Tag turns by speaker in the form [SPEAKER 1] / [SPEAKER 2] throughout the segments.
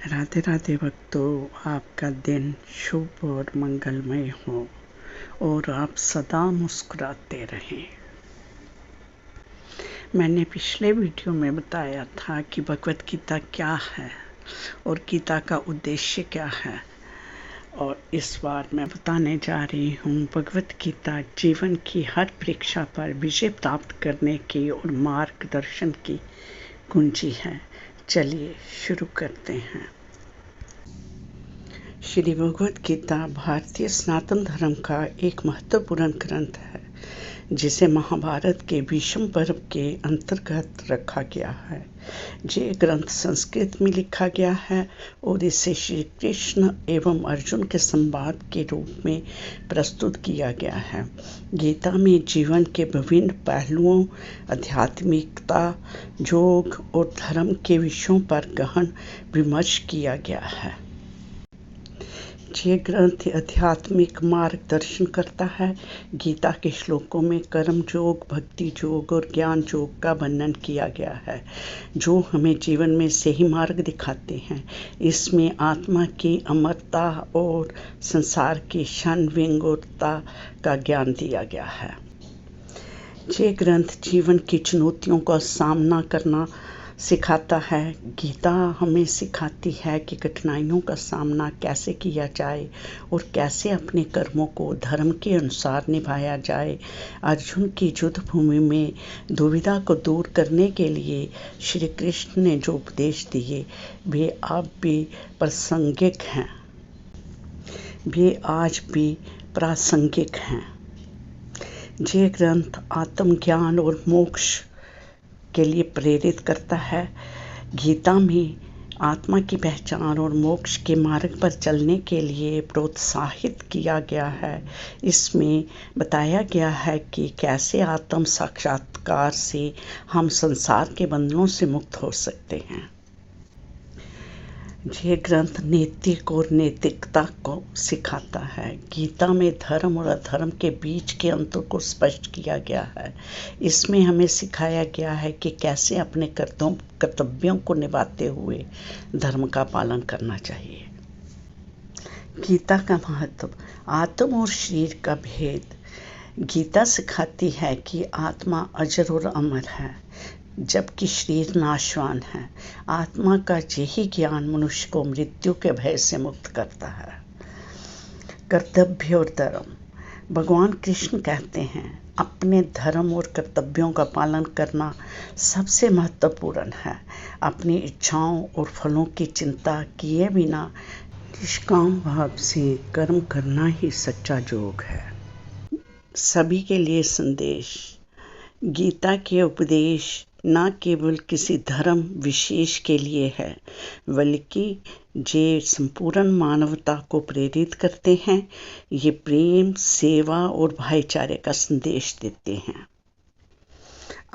[SPEAKER 1] राधे राधे भक्तों, आपका दिन शुभ और मंगलमय हो और आप सदा मुस्कुराते रहें। मैंने पिछले वीडियो में बताया था कि भगवत गीता क्या है और गीता का उद्देश्य क्या है, और इस बार मैं बताने जा रही हूँ भगवत गीता जीवन की हर परीक्षा पर विजय प्राप्त करने की और मार्गदर्शन की कुंजी है। चलिए शुरू करते हैं। श्री भगवत गीता भारतीय सनातन धर्म का एक महत्वपूर्ण ग्रंथ है, जिसे महाभारत के भीष्म पर्व के अंतर्गत रखा गया है। ये ग्रंथ संस्कृत में लिखा गया है और इसे श्री कृष्ण एवं अर्जुन के संवाद के रूप में प्रस्तुत किया गया है। गीता में जीवन के विभिन्न पहलुओं, आध्यात्मिकता, योग और धर्म के विषयों पर गहन विमर्श किया गया है। ये ग्रंथ आध्यात्मिक मार्गदर्शन करता है। गीता के श्लोकों में कर्म योग, भक्ति योग और ज्ञान योग का वर्णन किया गया है, जो हमें जीवन में सही मार्ग दिखाते हैं। इसमें आत्मा की अमरता और संसार की क्षण विंगुरता का ज्ञान दिया गया है। ये ग्रंथ जीवन की चुनौतियों का सामना करना सिखाता है। गीता हमें सिखाती है कि कठिनाइयों का सामना कैसे किया जाए और कैसे अपने कर्मों को धर्म के अनुसार निभाया जाए। अर्जुन की युद्ध भूमि में दुविधा को दूर करने के लिए श्री कृष्ण ने जो उपदेश दिए, वे अब भी प्रासंगिक हैं। वे आज भी प्रासंगिक हैं। ये ग्रंथ आत्मज्ञान और मोक्ष के लिए प्रेरित करता है। गीता में आत्मा की पहचान और मोक्ष के मार्ग पर चलने के लिए प्रोत्साहित किया गया है। इसमें बताया गया है कि कैसे आत्म साक्षात्कार से हम संसार के बंधनों से मुक्त हो सकते हैं। ये ग्रंथ नैतिक और नैतिकता को सिखाता है। गीता में धर्म और अधर्म के बीच के अंतर को स्पष्ट किया गया है। इसमें हमें सिखाया गया है कि कैसे अपने कर्तव्यों को निभाते हुए धर्म का पालन करना चाहिए। गीता का महत्व, आत्मा और शरीर का भेद। गीता सिखाती है कि आत्मा अजर और अमर है, जबकि शरीर नाशवान है। आत्मा का यही ज्ञान मनुष्य को मृत्यु के भय से मुक्त करता है। कर्तव्य और धर्म। भगवान कृष्ण कहते हैं, अपने धर्म और कर्तव्यों का पालन करना सबसे महत्वपूर्ण है। अपनी इच्छाओं और फलों की चिंता किए बिना निष्काम भाव से कर्म करना ही सच्चा योग है। सभी के लिए संदेश। गीता के उपदेश न केवल किसी धर्म विशेष के लिए है, बल्कि ये संपूर्ण मानवता को प्रेरित करते हैं। ये प्रेम, सेवा और भाईचारे का संदेश देते हैं।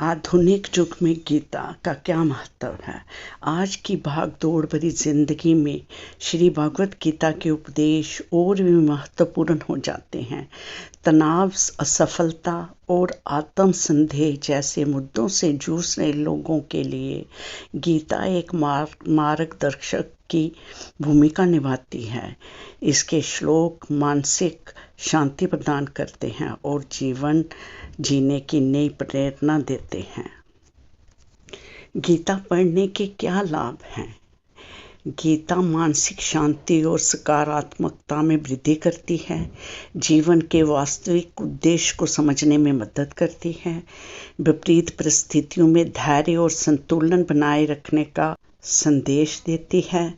[SPEAKER 1] आधुनिक युग में गीता का क्या महत्व है? आज की भागदौड़ भरी जिंदगी में श्री भगवत गीता के उपदेश और भी महत्वपूर्ण हो जाते हैं। तनाव, असफलता और आत्म संदेह जैसे मुद्दों से जूझ रहे लोगों के लिए गीता एक मार्गदर्शक की भूमिका निभाती है। इसके श्लोक मानसिक शांति प्रदान करते हैं और जीवन जीने की नई प्रेरणा देते हैं। गीता पढ़ने के क्या लाभ हैं? गीता मानसिक शांति और सकारात्मकता में वृद्धि करती है। जीवन के वास्तविक उद्देश्य को समझने में मदद करती है। विपरीत परिस्थितियों में धैर्य और संतुलन बनाए रखने का संदेश देती है।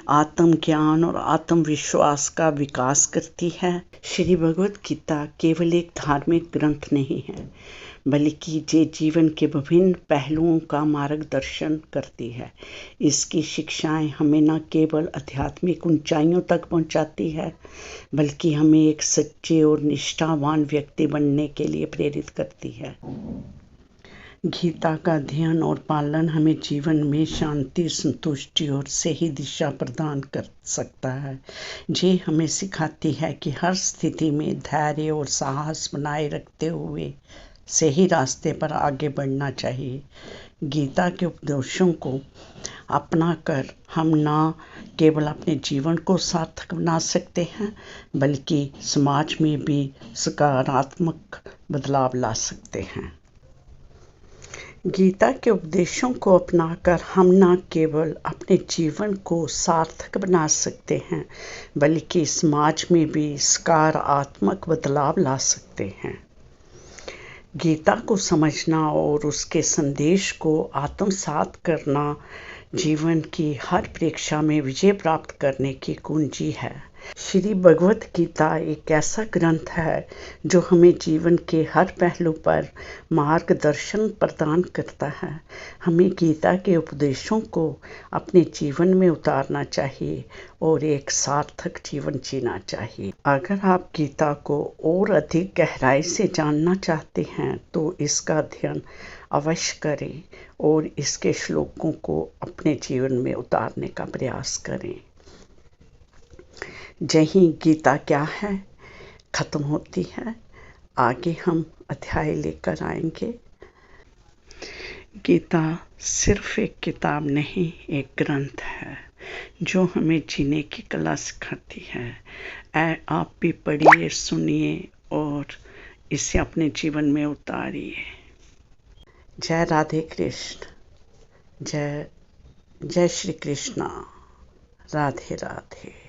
[SPEAKER 1] आत्मज्ञान और आत्मविश्वास का विकास करती है। श्री भगवत गीता केवल एक धार्मिक ग्रंथ नहीं है, बल्कि ये जीवन के विभिन्न पहलुओं का मार्गदर्शन करती है। इसकी शिक्षाएं हमें न केवल आध्यात्मिक ऊंचाइयों तक पहुंचाती है, बल्कि हमें एक सच्चे और निष्ठावान व्यक्ति बनने के लिए प्रेरित करती है। गीता का अध्ययन और पालन हमें जीवन में शांति, संतुष्टि और सही दिशा प्रदान कर सकता है। ये हमें सिखाती है कि हर स्थिति में धैर्य और साहस बनाए रखते हुए सही रास्ते पर आगे बढ़ना चाहिए। गीता के उपदेशों को अपनाकर हम न केवल अपने जीवन को सार्थक बना सकते हैं, बल्कि समाज में भी सकारात्मक बदलाव ला सकते हैं। गीता के उपदेशों को अपनाकर हम न केवल अपने जीवन को सार्थक बना सकते हैं, बल्कि समाज में भी सकारात्मक बदलाव ला सकते हैं। गीता को समझना और उसके संदेश को आत्मसात करना जीवन की हर परीक्षा में विजय प्राप्त करने की कुंजी है। श्री भगवत गीता एक ऐसा ग्रंथ है जो हमें जीवन के हर पहलू पर मार्गदर्शन प्रदान करता है। हमें गीता के उपदेशों को अपने जीवन में उतारना चाहिए और एक सार्थक जीवन जीना चाहिए। अगर आप गीता को और अधिक गहराई से जानना चाहते हैं तो इसका अध्ययन अवश्य करें और इसके श्लोकों को अपने जीवन में उतारने का प्रयास करें। यही गीता क्या है खत्म होती है। आगे हम अध्याय लेकर आएंगे। गीता सिर्फ एक किताब नहीं, एक ग्रंथ है जो हमें जीने की कला सिखाती है। आप भी पढ़िए, सुनिए और इसे अपने जीवन में उतारिए। जय राधे कृष्ण। जय श्री कृष्णा। राधे राधे।